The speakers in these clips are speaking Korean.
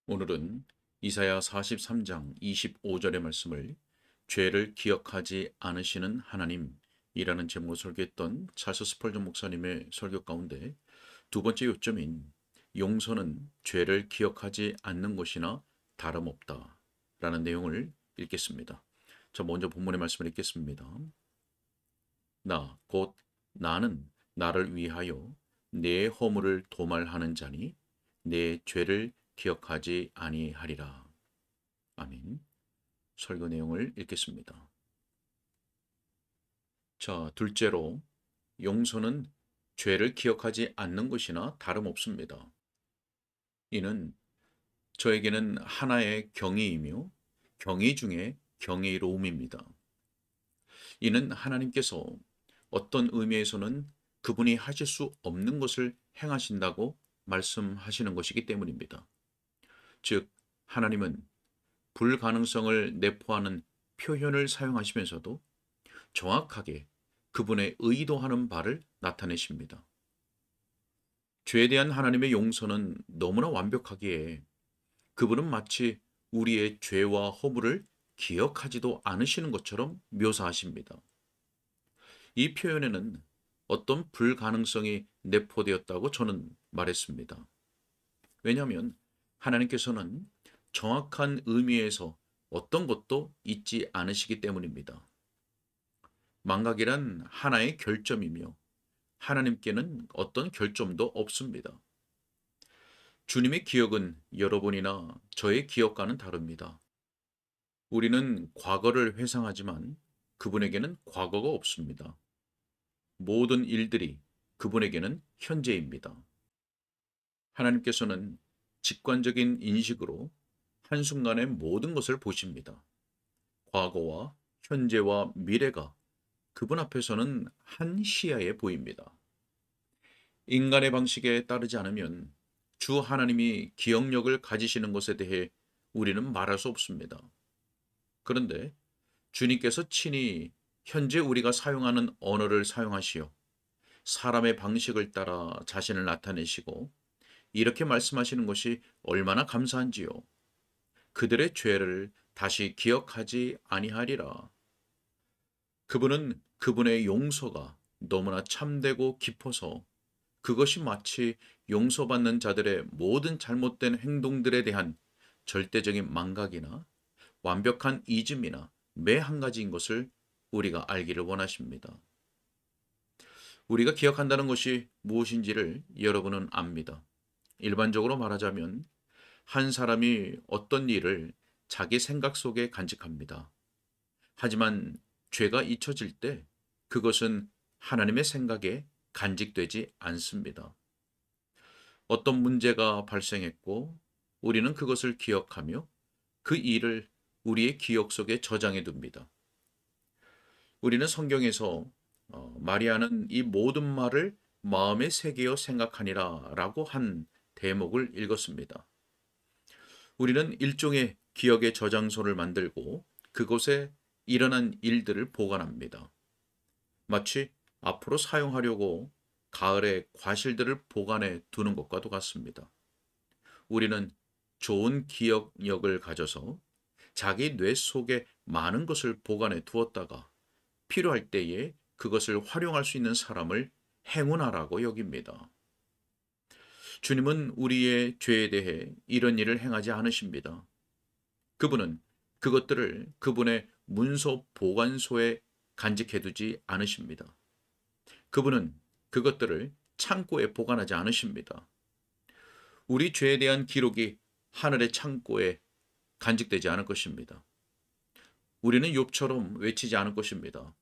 오늘은 이사야 43장 25절의 말씀을 죄를 기억하지 않으시는 하나님이라는 제목으로 설교했던 찰스 스펄전 목사님의 설교 가운데 두 번째 요점인 용서는 죄를 기억하지 않는 것이나 다름없다 라는 내용을 읽겠습니다. 자, 먼저 본문의 말씀을 읽겠습니다. 곧 나는 나를 위하여 내 허물을 도말하는 자니 내 죄를 기억하지 아니하리라. 아멘. 설교 내용을 읽겠습니다. 자, 둘째로 용서는 죄를 기억하지 않는 것이나 다름없습니다. 이는 저에게는 하나의 경의이며 경의 중에 경이로움입니다. 이는 하나님께서 어떤 의미에서는 그분이 하실 수 없는 것을 행하신다고 말씀하시는 것이기 때문입니다. 즉, 하나님은 불가능성을 내포하는 표현을 사용하시면서도 정확하게 그분의 의도하는 바를 나타내십니다. 죄에 대한 하나님의 용서는 너무나 완벽하기에 그분은 마치 우리의 죄와 허물을 기억하지도 않으시는 것처럼 묘사하십니다. 이 표현에는 어떤 불가능성이 내포되었다고 저는 말했습니다. 왜냐하면 하나님께서는 정확한 의미에서 어떤 것도 잊지 않으시기 때문입니다. 망각이란 하나의 결점이며 하나님께는 어떤 결점도 없습니다. 주님의 기억은 여러분이나 저의 기억과는 다릅니다. 우리는 과거를 회상하지만 그분에게는 과거가 없습니다. 모든 일들이 그분에게는 현재입니다. 하나님께서는 직관적인 인식으로 한순간에 모든 것을 보십니다. 과거와 현재와 미래가 그분 앞에서는 한 시야에 보입니다. 인간의 방식에 따르지 않으면 주 하나님이 기억력을 가지시는 것에 대해 우리는 말할 수 없습니다. 그런데 주님께서 친히 현재 우리가 사용하는 언어를 사용하시어 사람의 방식을 따라 자신을 나타내시고 이렇게 말씀하시는 것이 얼마나 감사한지요. 그들의 죄를 다시 기억하지 아니하리라. 그분은 그분의 용서가 너무나 참되고 깊어서 그것이 마치 용서받는 자들의 모든 잘못된 행동들에 대한 절대적인 망각이나 완벽한 이즘이나 매 한 가지인 것을 우리가 알기를 원하십니다. 우리가 기억한다는 것이 무엇인지를 여러분은 압니다. 일반적으로 말하자면 한 사람이 어떤 일을 자기 생각 속에 간직합니다. 하지만 죄가 잊혀질 때 그것은 하나님의 생각에 간직되지 않습니다. 어떤 문제가 발생했고 우리는 그것을 기억하며 그 일을 우리의 기억 속에 저장해 둡니다. 우리는 성경에서 마리아는 이 모든 말을 마음에 새기어 생각하니라 라고 한 대목을 읽었습니다. 우리는 일종의 기억의 저장소를 만들고 그곳에 일어난 일들을 보관합니다. 마치 앞으로 사용하려고 가을에 과실들을 보관해 두는 것과도 같습니다. 우리는 좋은 기억력을 가져서 자기 뇌 속에 많은 것을 보관해 두었다가 필요할 때에 그것을 활용할 수 있는 사람을 행운아라고 여깁니다. 주님은 우리의 죄에 대해 이런 일을 행하지 않으십니다. 그분은 그것들을 그분의 문서 보관소에 간직해두지 않으십니다. 그분은 그것들을 창고에 보관하지 않으십니다. 우리 죄에 대한 기록이 하늘의 창고에 간직되지 않을 것입니다. 우리는 욥처럼 외치지 않을 것입니다.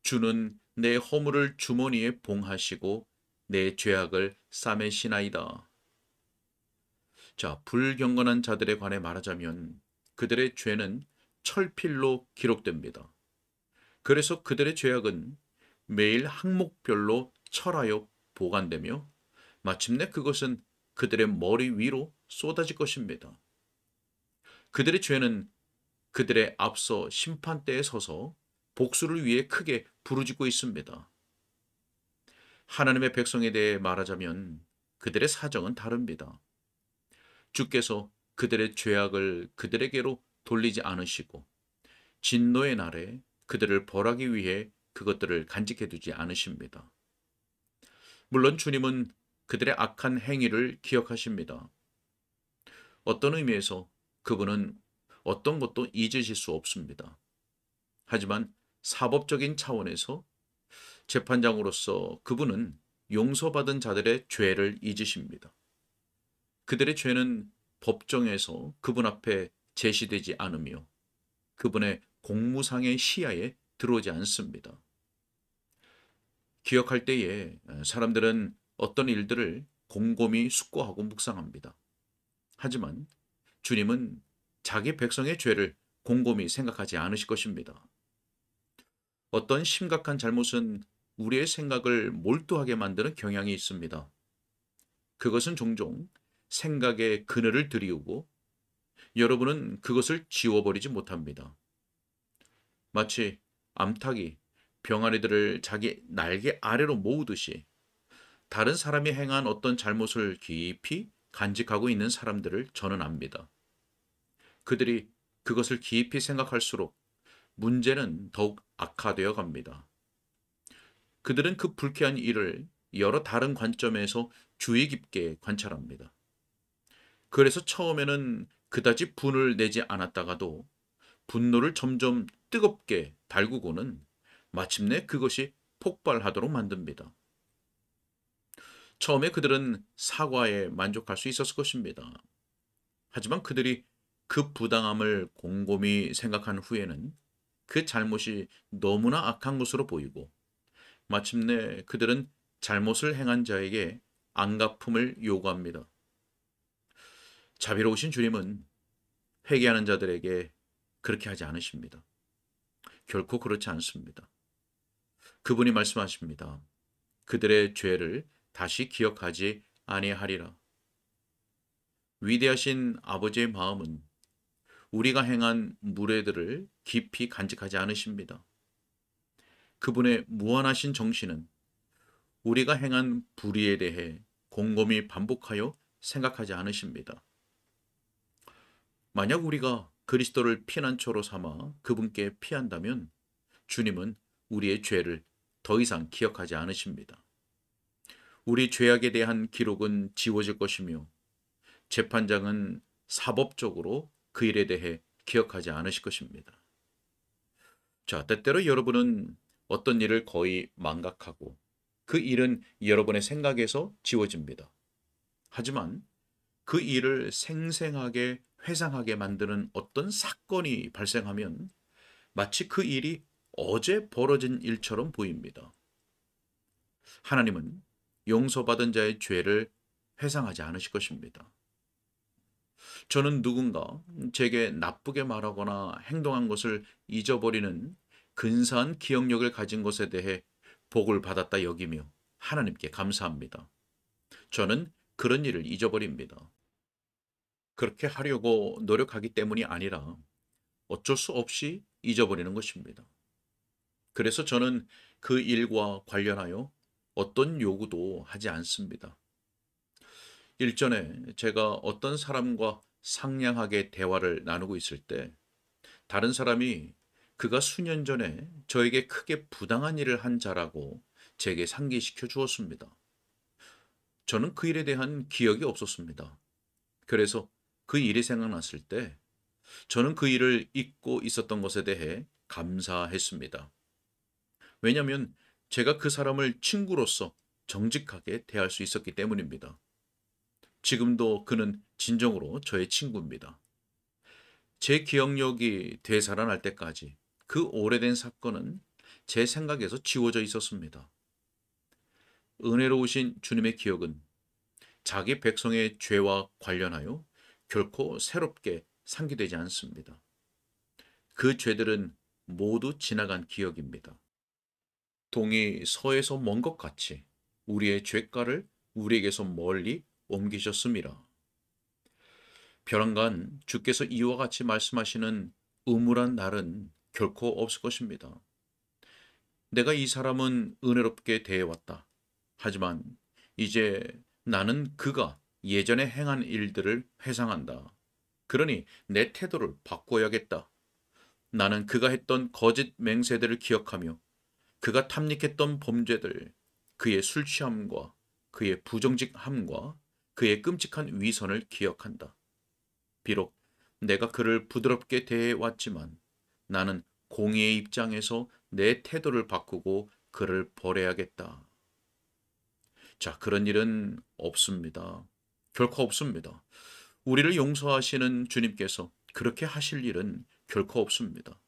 주는 내 허물을 주머니에 봉하시고 내 죄악을 싸매시나이다. 자, 불경건한 자들에 관해 말하자면 그들의 죄는 철필로 기록됩니다. 그래서 그들의 죄악은 매일 항목별로 철하여 보관되며 마침내 그것은 그들의 머리 위로 쏟아질 것입니다. 그들의 죄는 그들의 앞서 심판대에 서서 복수를 위해 크게 부르짖고 있습니다. 하나님의 백성에 대해 말하자면 그들의 사정은 다릅니다. 주께서 그들의 죄악을 그들에게로 돌리지 않으시고 진노의 날에 그들을 벌하기 위해 그것들을 간직해 두지 않으십니다. 물론 주님은 그들의 악한 행위를 기억하십니다. 어떤 의미에서 그분은 어떤 것도 잊으실 수 없습니다. 하지만 사법적인 차원에서 재판장으로서 그분은 용서받은 자들의 죄를 잊으십니다. 그들의 죄는 법정에서 그분 앞에 제시되지 않으며 그분의 공무상의 시야에 들어오지 않습니다. 기억할 때에 사람들은 어떤 일들을 곰곰이 숙고하고 묵상합니다. 하지만 주님은 자기 백성의 죄를 곰곰이 생각하지 않으실 것입니다. 어떤 심각한 잘못은 우리의 생각을 몰두하게 만드는 경향이 있습니다. 그것은 종종 생각의 그늘을 들이우고 여러분은 그것을 지워버리지 못합니다. 마치 암탉이 병아리들을 자기 날개 아래로 모으듯이 다른 사람이 행한 어떤 잘못을 깊이 간직하고 있는 사람들을 저는 압니다. 그들이 그것을 깊이 생각할수록 문제는 더욱 악화되어 갑니다. 그들은 그 불쾌한 일을 여러 다른 관점에서 주의 깊게 관찰합니다. 그래서 처음에는 그다지 분을 내지 않았다가도 분노를 점점 뜨겁게 달구고는 마침내 그것이 폭발하도록 만듭니다. 처음에 그들은 사과에 만족할 수 있었을 것입니다. 하지만 그들이 그 부당함을 곰곰이 생각한 후에는 그 잘못이 너무나 악한 것으로 보이고 마침내 그들은 잘못을 행한 자에게 안갚음을 요구합니다. 자비로우신 주님은 회개하는 자들에게 그렇게 하지 않으십니다. 결코 그렇지 않습니다. 그분이 말씀하십니다. 그들의 죄를 다시 기억하지 아니하리라. 위대하신 아버지의 마음은 우리가 행한 무례들을 깊이 간직하지 않으십니다. 그분의 무한하신 정신은 우리가 행한 불의에 대해 곰곰이 반복하여 생각하지 않으십니다. 만약 우리가 그리스도를 피난처로 삼아 그분께 피한다면 주님은 우리의 죄를 더 이상 기억하지 않으십니다. 우리 죄악에 대한 기록은 지워질 것이며 재판장은 사법적으로 그 일에 대해 기억하지 않으실 것입니다. 자, 때때로 여러분은 어떤 일을 거의 망각하고 그 일은 여러분의 생각에서 지워집니다. 하지만 그 일을 생생하게 회상하게 만드는 어떤 사건이 발생하면 마치 그 일이 어제 벌어진 일처럼 보입니다. 하나님은 용서받은 자의 죄를 회상하지 않으실 것입니다. 저는 누군가 제게 나쁘게 말하거나 행동한 것을 잊어버리는 근사한 기억력을 가진 것에 대해 복을 받았다 여기며 하나님께 감사합니다. 저는 그런 일을 잊어버립니다. 그렇게 하려고 노력하기 때문이 아니라 어쩔 수 없이 잊어버리는 것입니다. 그래서 저는 그 일과 관련하여 어떤 요구도 하지 않습니다. 일전에 제가 어떤 사람과 상냥하게 대화를 나누고 있을 때 다른 사람이 그가 수년 전에 저에게 크게 부당한 일을 한 자라고 제게 상기시켜 주었습니다. 저는 그 일에 대한 기억이 없었습니다. 그래서 그 일이 생각났을 때 저는 그 일을 잊고 있었던 것에 대해 감사했습니다. 왜냐하면 제가 그 사람을 친구로서 정직하게 대할 수 있었기 때문입니다. 지금도 그는 진정으로 저의 친구입니다. 제 기억력이 되살아날 때까지 그 오래된 사건은 제 생각에서 지워져 있었습니다. 은혜로우신 주님의 기억은 자기 백성의 죄와 관련하여 결코 새롭게 상기되지 않습니다. 그 죄들은 모두 지나간 기억입니다. 동이 서에서 먼 것 같이 우리의 죄가를 우리에게서 멀리 옮기셨음이라. 벼랑간 주께서 이와 같이 말씀하시는 음울한 날은 결코 없을 것입니다. 내가 이 사람은 은혜롭게 대해왔다. 하지만 이제 나는 그가 예전에 행한 일들을 회상한다. 그러니 내 태도를 바꿔야겠다. 나는 그가 했던 거짓 맹세들을 기억하며 그가 탐닉했던 범죄들, 그의 술 취함과 그의 부정직함과 그의 끔찍한 위선을 기억한다. 비록 내가 그를 부드럽게 대해왔지만 나는 공의의 입장에서 내 태도를 바꾸고 그를 벌해야겠다. 자, 그런 일은 없습니다. 결코 없습니다. 우리를 용서하시는 주님께서 그렇게 하실 일은 결코 없습니다.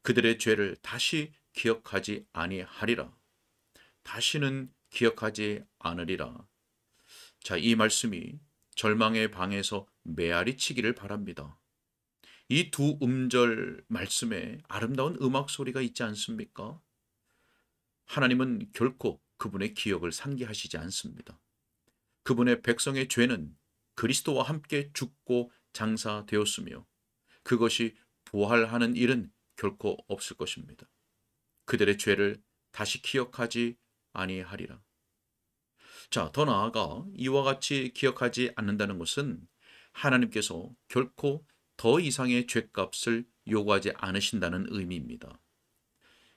그들의 죄를 다시 기억하지 아니하리라. 다시는 기억하지 않으리라. 자, 이 말씀이 절망의 방에서 메아리 치기를 바랍니다. 이 두 음절 말씀에 아름다운 음악 소리가 있지 않습니까? 하나님은 결코 그분의 기억을 상기하시지 않습니다. 그분의 백성의 죄는 그리스도와 함께 죽고 장사되었으며 그것이 부활하는 일은 결코 없을 것입니다. 그들의 죄를 다시 기억하지 아니하리라. 자, 더 나아가 이와 같이 기억하지 않는다는 것은 하나님께서 결코 더 이상의 죄값을 요구하지 않으신다는 의미입니다.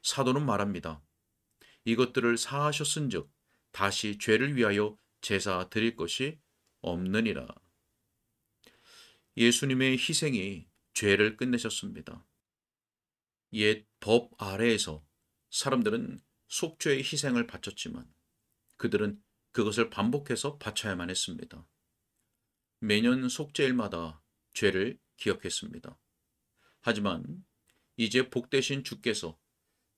사도는 말합니다. 이것들을 사하셨은즉 다시 죄를 위하여 제사 드릴 것이 없느니라. 예수님의 희생이 죄를 끝내셨습니다. 옛 법 아래에서 사람들은 속죄의 희생을 바쳤지만 그들은 그것을 반복해서 바쳐야만 했습니다. 매년 속죄일마다 죄를 기억했습니다. 하지만 이제 복되신 주께서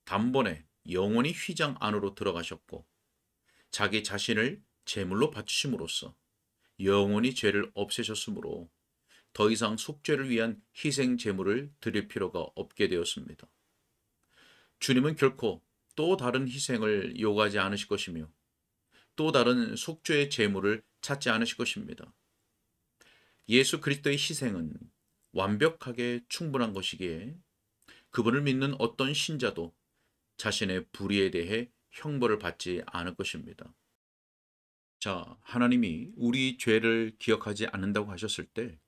단번에 영원히 휘장 안으로 들어가셨고 자기 자신을 제물로 바치심으로써 영원히 죄를 없애셨으므로 더 이상 속죄를 위한 희생 제물을 드릴 필요가 없게 되었습니다. 주님은 결코 또 다른 희생을 요구하지 않으실 것이며 또 다른 속죄의 제물을 찾지 않으실 것입니다. 예수 그리스도의 희생은 완벽하게 충분한 것이기에 그분을 믿는 어떤 신자도 자신의 불의에 대해 형벌을 받지 않을 것입니다. 자, 하나님이 우리 죄를 기억하지 않는다고 하셨을 때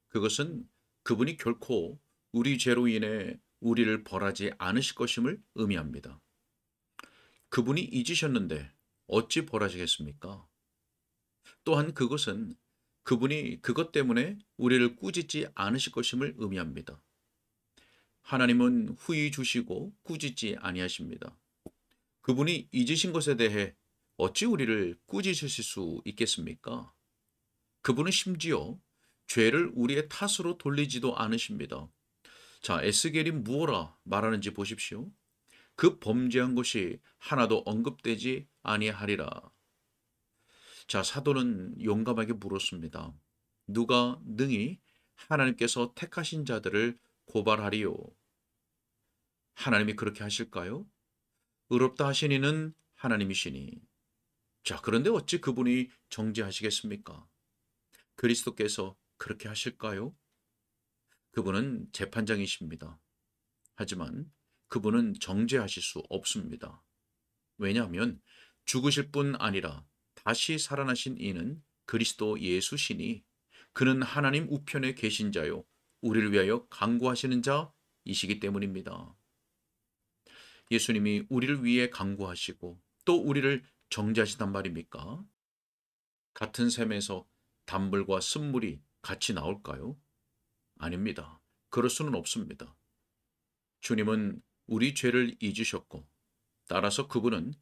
그것은 그분이 결코 우리 죄로 인해 우리를 벌하지 않으실 것임을 의미합니다. 그분이 잊으셨는데 어찌 벌하시겠습니까? 또한 그것은 그분이 그것 때문에 우리를 꾸짖지 않으실 것임을 의미합니다. 하나님은 후히 주시고 꾸짖지 아니하십니다. 그분이 잊으신 것에 대해 어찌 우리를 꾸짖으실 수 있겠습니까? 그분은 심지어 죄를 우리의 탓으로 돌리지도 않으십니다. 자, 에스겔이 무엇라 말하는지 보십시오. 그 범죄한 것이 하나도 언급되지 아니하리라. 자, 사도는 용감하게 물었습니다. 누가 능히 하나님께서 택하신 자들을 고발하리요? 하나님이 그렇게 하실까요? 의롭다 하신 이는 하나님이시니. 자, 그런데 어찌 그분이 정죄하시겠습니까? 그리스도께서 그렇게 하실까요? 그분은 재판장이십니다. 하지만 그분은 정죄하실 수 없습니다. 왜냐하면 죽으실 뿐 아니라 다시 살아나신 이는 그리스도 예수시니 그는 하나님 우편에 계신 자요 우리를 위하여 간구하시는 자이시기 때문입니다. 예수님이 우리를 위해 간구하시고 또 우리를 정죄하시단 말입니까? 같은 샘에서 단물과 쓴물이 같이 나올까요? 아닙니다. 그럴 수는 없습니다. 주님은 우리 죄를 잊으셨고 따라서 그분은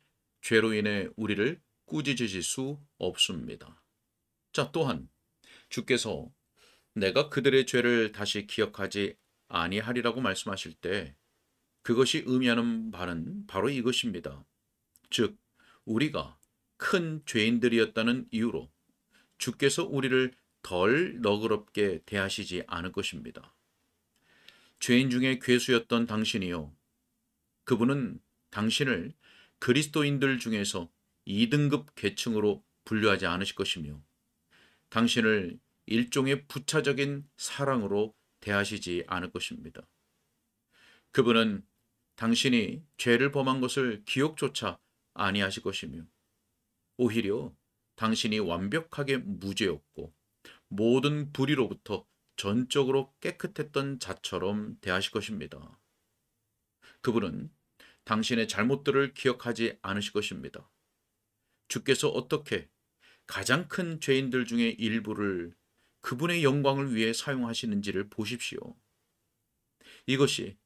죄로 인해 우리를 꾸짖으실 수 없습니다. 자, 또한 주께서 내가 그들의 죄를 다시 기억하지 아니하리라고 말씀하실 때 그것이 의미하는 바는 바로 이것입니다. 즉, 우리가 큰 죄인들이었다는 이유로 주께서 우리를 덜 너그럽게 대하시지 않을 것입니다. 죄인 중에 괴수였던 당신이요. 그분은 당신을 그리스도인들 중에서 2등급 계층으로 분류하지 않으실 것이며 당신을 일종의 부차적인 사랑으로 대하시지 않을 것입니다. 그분은 당신이 죄를 범한 것을 기억조차 아니하실 것이며 오히려 당신이 완벽하게 무죄였고 모든 불의로부터 전적으로 깨끗했던 자처럼 대하실 것입니다. 그분은 당신의 잘못들을 기억하지 않으실 것입니다. 주께서 어떻게 가장 큰 죄인들 중에 일부를 그분의 영광을 위해 사용하시는지를 보십시오. 이것이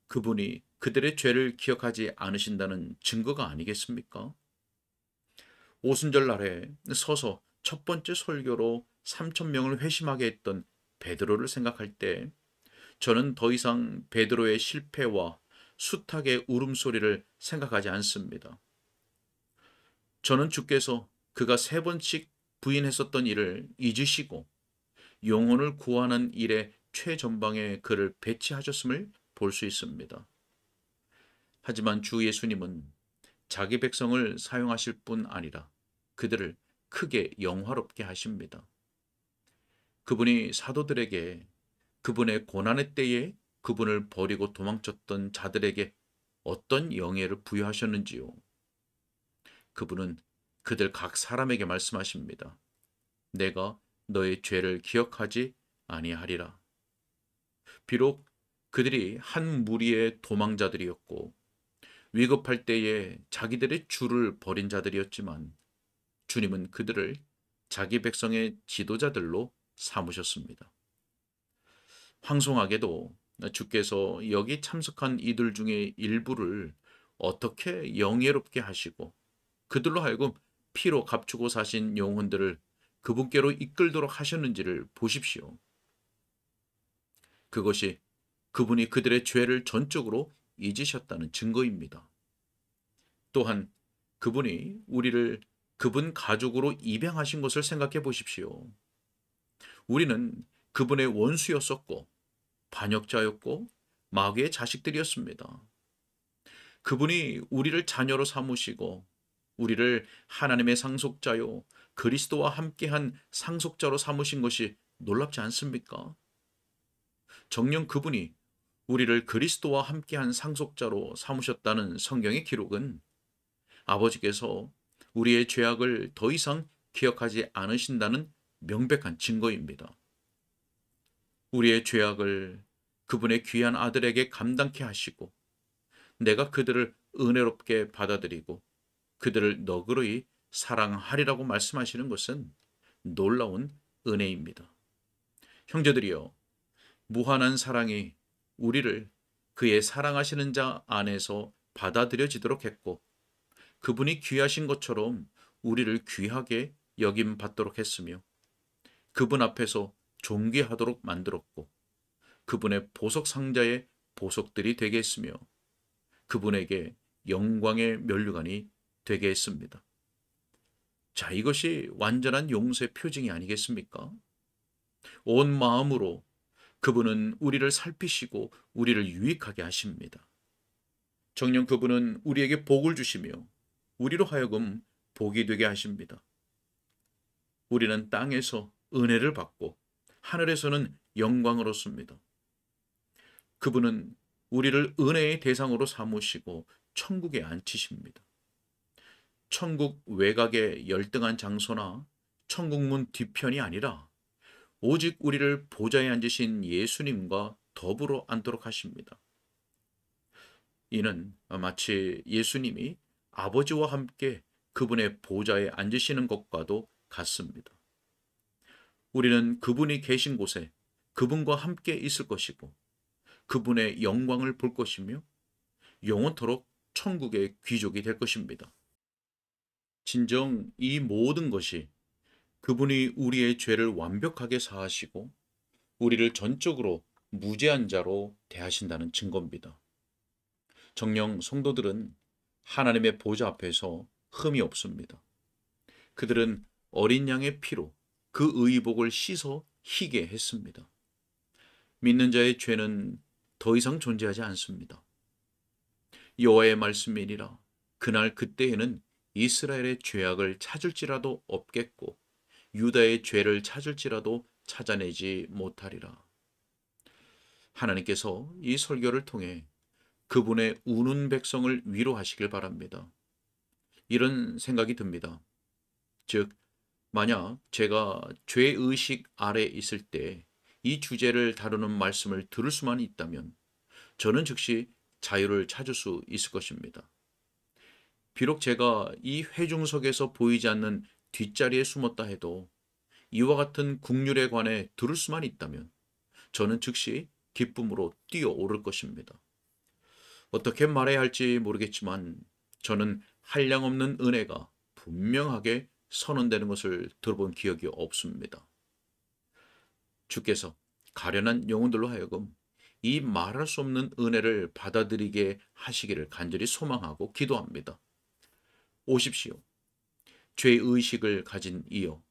그분이 그들의 죄를 기억하지 않으신다는 증거가 아니겠습니까? 오순절 날에 서서 첫 번째 설교로 3천 명을 회심하게 했던 베드로를 생각할 때 저는 더 이상 베드로의 실패와 숱하게 울음소리를 생각하지 않습니다. 저는 주께서 그가 3번씩 부인했었던 일을 잊으시고 영혼을 구하는 일에 최전방에 그를 배치하셨음을 볼 수 있습니다. 하지만 주 예수님은 자기 백성을 사용하실 뿐 아니라 그들을 크게 영화롭게 하십니다. 그분이 사도들에게 그분의 고난의 때에 그분을 버리고 도망쳤던 자들에게 어떤 영예를 부여하셨는지요. 그분은 그들 각 사람에게 말씀하십니다. 내가 너의 죄를 기억하지 아니하리라. 비록 그들이 한 무리의 도망자들이었고 위급할 때에 자기들의 주를 버린 자들이었지만 주님은 그들을 자기 백성의 지도자들로 삼으셨습니다. 황송하게도 주께서 여기 참석한 이들 중에 일부를 어떻게 영예롭게 하시고 그들로 하여금 피로 값주고 사신 영혼들을 그분께로 이끌도록 하셨는지를 보십시오. 그것이 그분이 그들의 죄를 전적으로 잊으셨다는 증거입니다. 또한 그분이 우리를 그분 가족으로 입양하신 것을 생각해 보십시오. 우리는 그분의 원수였었고 반역자였고 마귀의 자식들이었습니다. 그분이 우리를 자녀로 삼으시고 우리를 하나님의 상속자요 그리스도와 함께한 상속자로 삼으신 것이 놀랍지 않습니까? 정녕 그분이 우리를 그리스도와 함께한 상속자로 삼으셨다는 성경의 기록은 아버지께서 우리의 죄악을 더 이상 기억하지 않으신다는 명백한 증거입니다. 우리의 죄악을 그분의 귀한 아들에게 감당케 하시고 내가 그들을 은혜롭게 받아들이고 그들을 너그러이 사랑하리라고 말씀하시는 것은 놀라운 은혜입니다. 형제들이여, 무한한 사랑이 우리를 그의 사랑하시는 자 안에서 받아들여지도록 했고 그분이 귀하신 것처럼 우리를 귀하게 여김 받도록 했으며 그분 앞에서 존귀하도록 만들었고 그분의 보석 상자의 보석들이 되게 했으며 그분에게 영광의 면류관이 되게 했습니다. 자, 이것이 완전한 용서의 표징이 아니겠습니까? 온 마음으로 그분은 우리를 살피시고 우리를 유익하게 하십니다. 정녕 그분은 우리에게 복을 주시며 우리로 하여금 복이 되게 하십니다. 우리는 땅에서 은혜를 받고 하늘에서는 영광을 얻습니다. 그분은 우리를 은혜의 대상으로 삼으시고 천국에 앉히십니다. 천국 외곽의 열등한 장소나 천국문 뒤편이 아니라 오직 우리를 보좌에 앉으신 예수님과 더불어 앉도록 하십니다. 이는 마치 예수님이 아버지와 함께 그분의 보좌에 앉으시는 것과도 같습니다. 우리는 그분이 계신 곳에 그분과 함께 있을 것이고 그분의 영광을 볼 것이며 영원토록 천국의 귀족이 될 것입니다. 진정 이 모든 것이 그분이 우리의 죄를 완벽하게 사하시고 우리를 전적으로 무죄한 자로 대하신다는 증거입니다. 정녕 성도들은 하나님의 보좌 앞에서 흠이 없습니다. 그들은 어린 양의 피로 그 의복을 씻어 희게 했습니다. 믿는 자의 죄는 더 이상 존재하지 않습니다. 여호와의 말씀이니라. 그날 그때에는 이스라엘의 죄악을 찾을지라도 없겠고 유다의 죄를 찾을지라도 찾아내지 못하리라. 하나님께서 이 설교를 통해 그분의 우는 백성을 위로하시길 바랍니다. 이런 생각이 듭니다. 즉, 만약 제가 죄의식 아래 있을 때 이 주제를 다루는 말씀을 들을 수만 있다면 저는 즉시 자유를 찾을 수 있을 것입니다. 비록 제가 이 회중석에서 보이지 않는 뒷자리에 숨었다 해도 이와 같은 국률에 관해 들을 수만 있다면 저는 즉시 기쁨으로 뛰어오를 것입니다. 어떻게 말해야 할지 모르겠지만 저는 한량없는 은혜가 분명하게 선언되는 것을 들어본 기억이 없습니다. 주께서 가련한 영혼들로 하여금 이 말할 수 없는 은혜를 받아들이게 하시기를 간절히 소망하고 기도합니다. 오십시오. 죄의식을 가진 이여,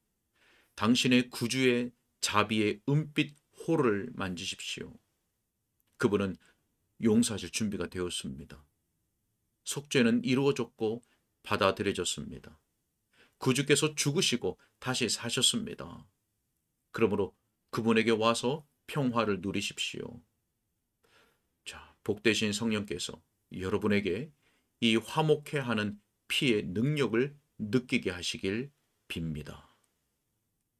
당신의 구주의 자비의 은빛 호를 만지십시오. 그분은 용서하실 준비가 되었습니다. 속죄는 이루어졌고 받아들여졌습니다. 구주께서 죽으시고 다시 사셨습니다. 그러므로 그분에게 와서 평화를 누리십시오. 자, 복되신 성령께서 여러분에게 이 화목해 하는 피의 능력을 느끼게 하시길 빕니다.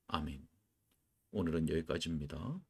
아멘. 오늘은 여기까지입니다.